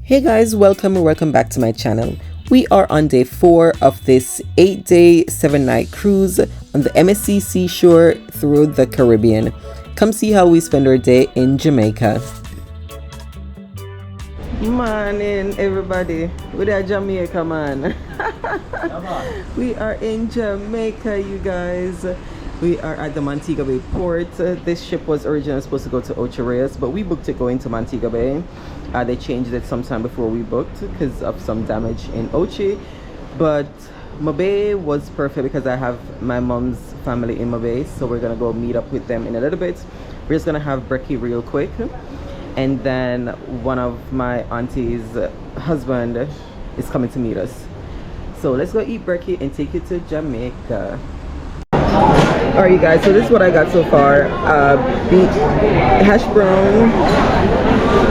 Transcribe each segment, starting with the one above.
Hey guys, welcome back to my channel. We are on day 4 of this 8-day 7-night cruise on the MSC Seashore through the Caribbean. Come see how we spend our day in Jamaica. Morning everybody, we are Jamaica man. We are in Jamaica you guys. We are at the Montego Bay port. This ship was originally supposed to go to Ocho Rios, but we booked it going to Montego Bay. They changed it sometime before we booked because of some damage in Ochi. But Mobay was perfect because I have my mom's family in Mobay, so we're gonna go meet up with them in a little bit. We're just gonna have brekkie real quick, and then one of my auntie's husband is coming to meet us. So let's go eat brekkie and take it to Jamaica. Alright you guys, so this is what I got so far. Beef hash brown,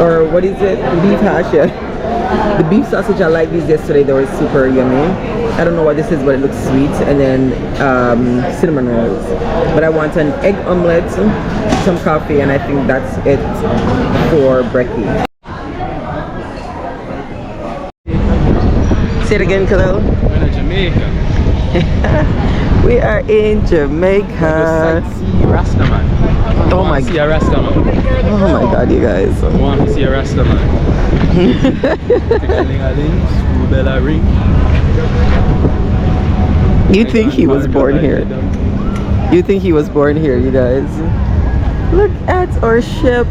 or what is it? Beef hash, yeah. The beef sausage, I liked these yesterday, they were super yummy. I don't know what this is, but it looks sweet. And then cinnamon rolls. But I want an egg omelette, some coffee, and I think that's it for brekkie. Say it again, Khalil. We're in Jamaica. We are in Jamaica. See Rastaman. Oh my see a Rastaman. Oh my god, you guys. I want to see a Rastaman. School bell a ring. You think he was born here? You think he was born here, you guys? Look at our ship.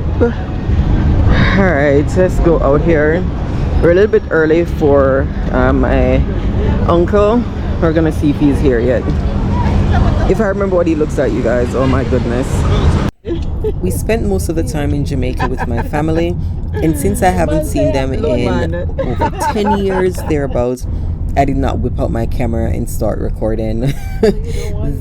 Alright, let's go out here. We're a little bit early for my uncle. We're gonna see if he's here yet. If I remember what he looks like, you guys. Oh my goodness. We spent most of the time in Jamaica with my family, and since I haven't seen them in over 10 years thereabouts, I did not whip out my camera and start recording.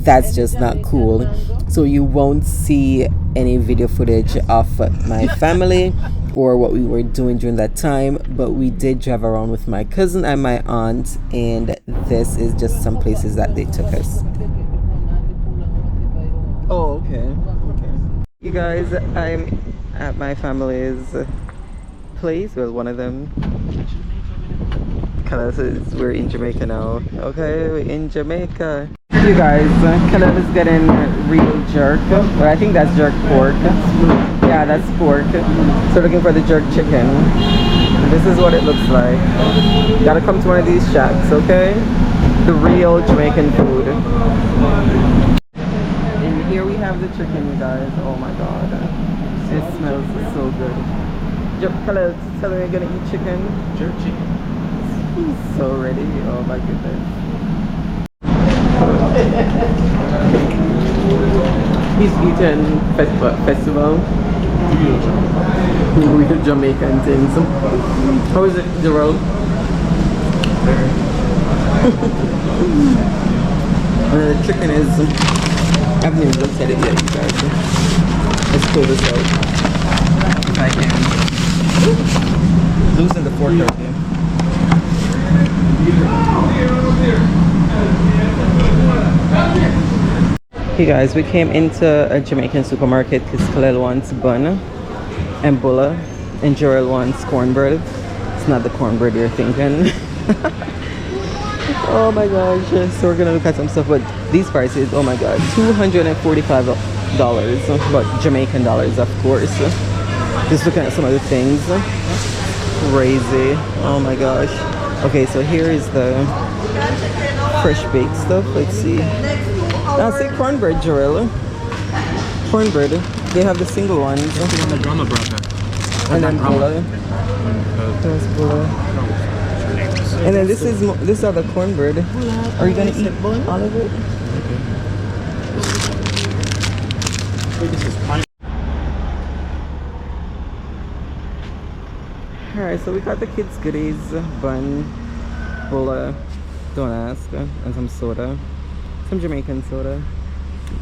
That's just not cool. So you won't see any video footage of my family or what we were doing during that time, but we did drive around with my cousin and my aunt, and this is just some places that they took us. Oh, okay. You guys, I'm at my family's place, well, one of them. Khalil says we're in Jamaica now. Okay, we're in Jamaica. You guys, Khalil is getting real jerk. Well, I think that's jerk pork. Yeah, that's pork. So looking for the jerk chicken. This is what it looks like. Gotta come to one of these shacks, okay? The real Jamaican food. And here we have the chicken, you guys. Oh my god. It smells so good. Khalil, tell me you're gonna eat chicken? Jerk chicken. He's so ready. Oh my goodness. He's eating festival. Real Jamaican things. How is it, Gerald? The chicken is... I haven't even looked at it yet, you guys. Let's pull this out. If I can. Losing the fork out here. Hey guys, we came into a Jamaican supermarket because Khalil wants bun and bulla and Jarrell wants cornbread. It's not the cornbread you're thinking. Oh my gosh, so we're gonna look at some stuff, but these prices, oh my god, $245, but Jamaican dollars, of course. Just looking at some of the things. Crazy. Oh my gosh. Okay, so here is the fresh baked stuff. Let's see. Now say cornbread, Jarrell. Cornbread. They have the single ones. And then bulla. There's bulla. And then this is other cornbread. Are you gonna eat all of it? Alright, so we got the kids' goodies, bun, bulla, don't ask, and some soda. Some Jamaican soda.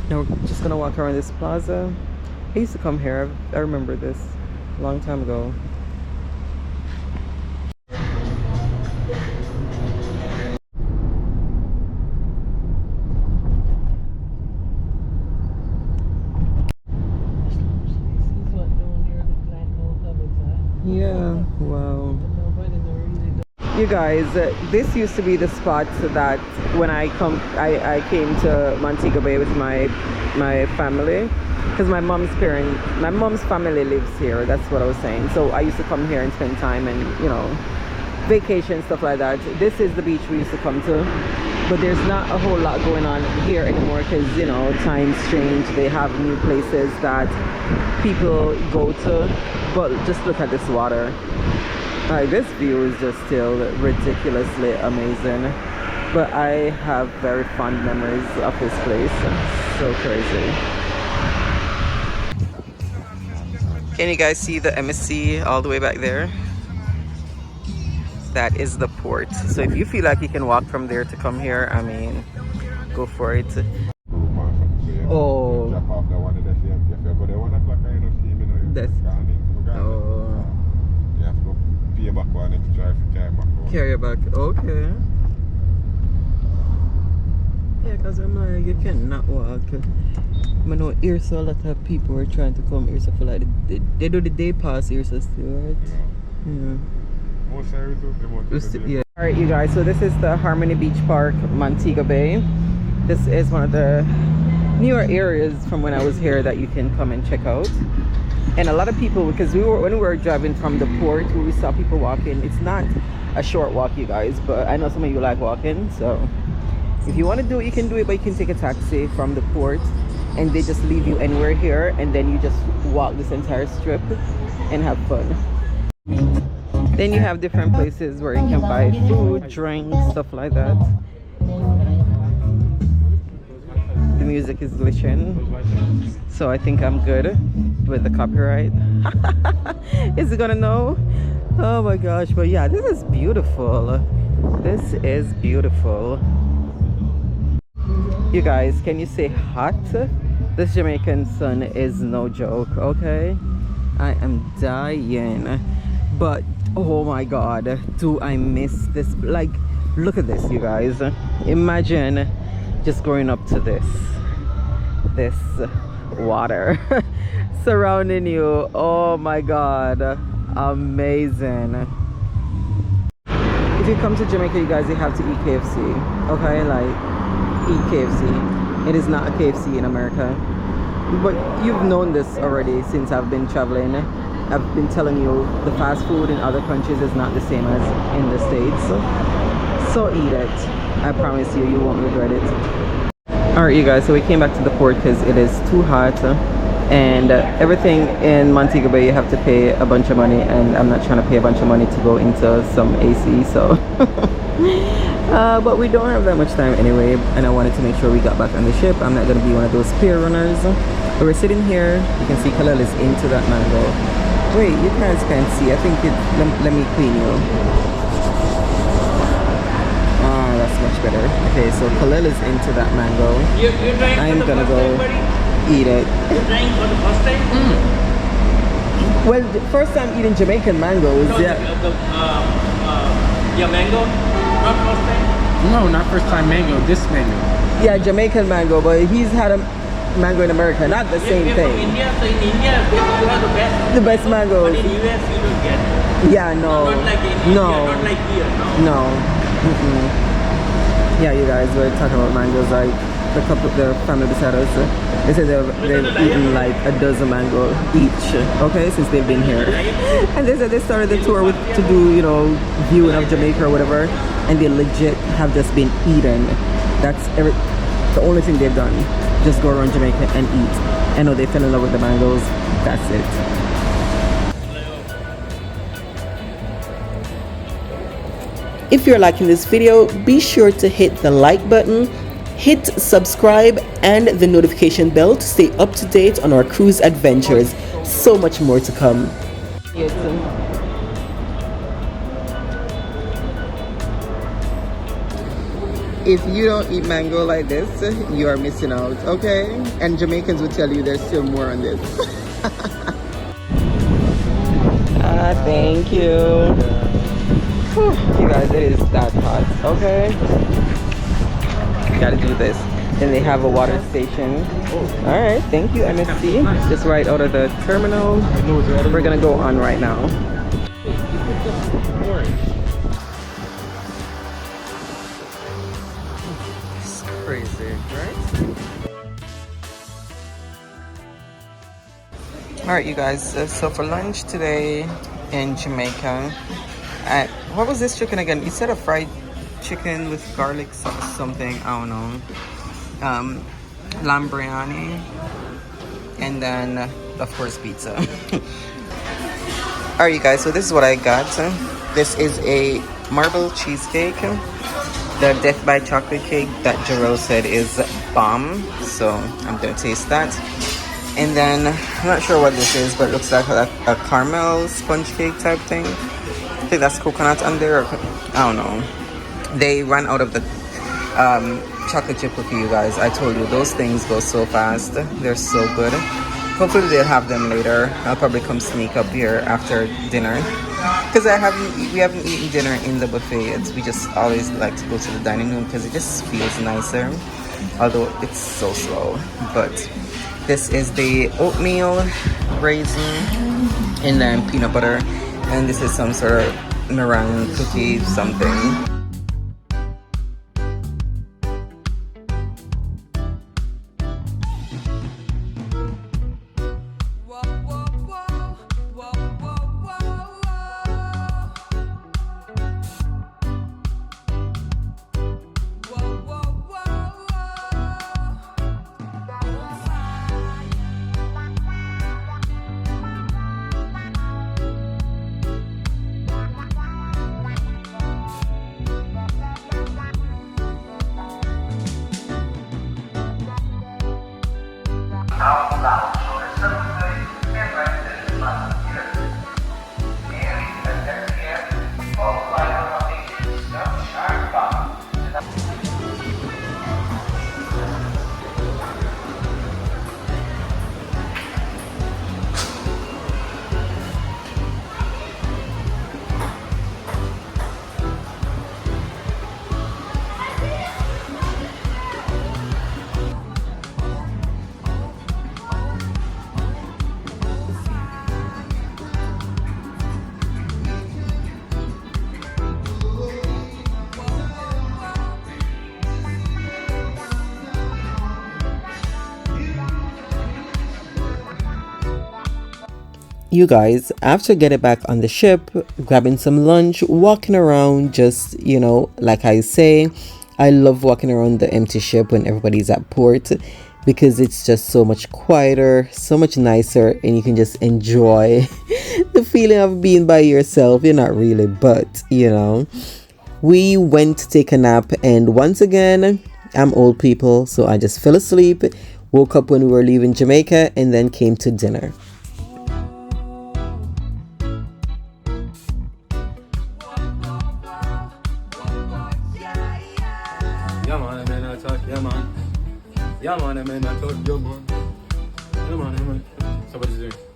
Now we're just gonna walk around this plaza. I used to come here. I remember this a long time ago. Yeah, wow. You guys, this used to be the spot that when I came to Montego Bay with my family, because my mom's family lives here. That's what I was saying. So I used to come here and spend time and, you know, vacation, stuff like that. This is the beach we used to come to, but there's not a whole lot going on here anymore because, you know, times change. They have new places that people go to, but just look at this water. Like, this view is just still ridiculously amazing, but I have very fond memories of this place. So crazy. Can you guys see the MSC all the way back there? That is the port. So if you feel like you can walk from there to come here, I mean, go for it. Oh. That's, oh. Carry back, okay. Yeah, because I'm like, you cannot walk. I know here so a lot of people are trying to come here, so for like they do the day pass here, so still, right? Yeah. Alright, you guys, so this is the Harmony Beach Park, Montego Bay. This is one of the newer areas from when I was here that you can come and check out. And a lot of people, because when we were driving from the port, we saw people walking. It's not a short walk, you guys, but I know some of you like walking, so if you want to do it, you can do it, but you can take a taxi from the port and they just leave you anywhere here, and then you just walk this entire strip and have fun. Then you have different places where you can buy food, drinks, stuff like that. The music is glitching, so I think I'm good with the copyright. Is it gonna know? Oh my gosh, but yeah, this is beautiful. This is beautiful. You guys, can you say hot? This Jamaican sun is no joke, okay? I am dying. But oh my god, do I miss this. Like, look at this, you guys. Imagine just going up to this water surrounding you. Oh my god, amazing. If you come to Jamaica, you guys, you have to eat KFC, okay? Like, eat KFC. It is not a KFC in America, but you've known this already since I've been traveling. I've been telling you the fast food in other countries is not the same as in the States, so eat it. I promise you, you won't regret it. Alright, you guys, so we came back to the port because it is too hot, and everything in Montego Bay you have to pay a bunch of money, and I'm not trying to pay a bunch of money to go into some AC, so but we don't have that much time anyway, and I wanted to make sure we got back on the ship. I'm not going to be one of those pier runners. But we're sitting here, you can see Kalel is into that mango. Wait, you guys can't see. I think let me clean you. Ah, that's much better. Okay, so Kalel is into that mango. I'm gonna go eat it. You're trying for the first time? Well, the first time eating Jamaican mangoes, yeah. Yeah, mango? Not first time? No, not first time mango, this mango. Yeah, Jamaican mango, but he's had a mango in America, not the same You're thing. from India, so in India you have the best. The best mangoes. But in US you don't get. Yeah, no. Not like in India, not like here, no. Yeah, you guys, we're talking about mangoes. Like, the family beside us, they said they've eaten like a dozen mango each, okay, since they've been here. And they said they started the tour to do, you know, viewing of Jamaica or whatever, and they legit have just been eating. That's the only thing they've done. Just go around Jamaica and eat. I know they fell in love with the mangoes. That's it. If you're liking this video, be sure to hit the like button, hit subscribe and the notification bell to stay up to date on our cruise adventures. So much more to come. Yes. If you don't eat mango like this, you are missing out, okay? And Jamaicans will tell you there's still more on this. Thank you. Whew, you guys, it is that hot, okay? Gotta do this. Then they have a water station. Alright, thank you, MSC. Just right out of the terminal. We're gonna go on right now. Alright, you guys, so for lunch today in Jamaica, what was this chicken again? You said a fried chicken with garlic sauce, something, I don't know. Lamb biryani, and then, of course, pizza. Alright, you guys, so this is what I got. This is a marble cheesecake. The Death by Chocolate cake that Jarrell said is bomb, so I'm gonna taste that. And then I'm not sure what this is, but it looks like a caramel sponge cake type thing. I think that's coconut under, I don't know. They ran out of the chocolate chip cookie, you guys. I told you, those things go so fast. They're so good. Hopefully they'll have them later. I'll probably come sneak up here after dinner, because we haven't eaten dinner in the buffet yet. We just always like to go to the dining room because it just feels nicer, although it's so slow. But this is the oatmeal, raisin, and then peanut butter, and this is some sort of meringue cookie something. You guys, after getting back on the ship, grabbing some lunch, walking around, just, you know, like I say, I love walking around the empty ship when everybody's at port, because it's just so much quieter, so much nicer, and you can just enjoy the feeling of being by yourself. You're not really, but, you know. We went to take a nap, and once again, I'm old people, so I just fell asleep, woke up when we were leaving Jamaica, and then came to dinner. Yeah, man, I talk, yeah, man. Yeah, man, yeah, man. So what is it?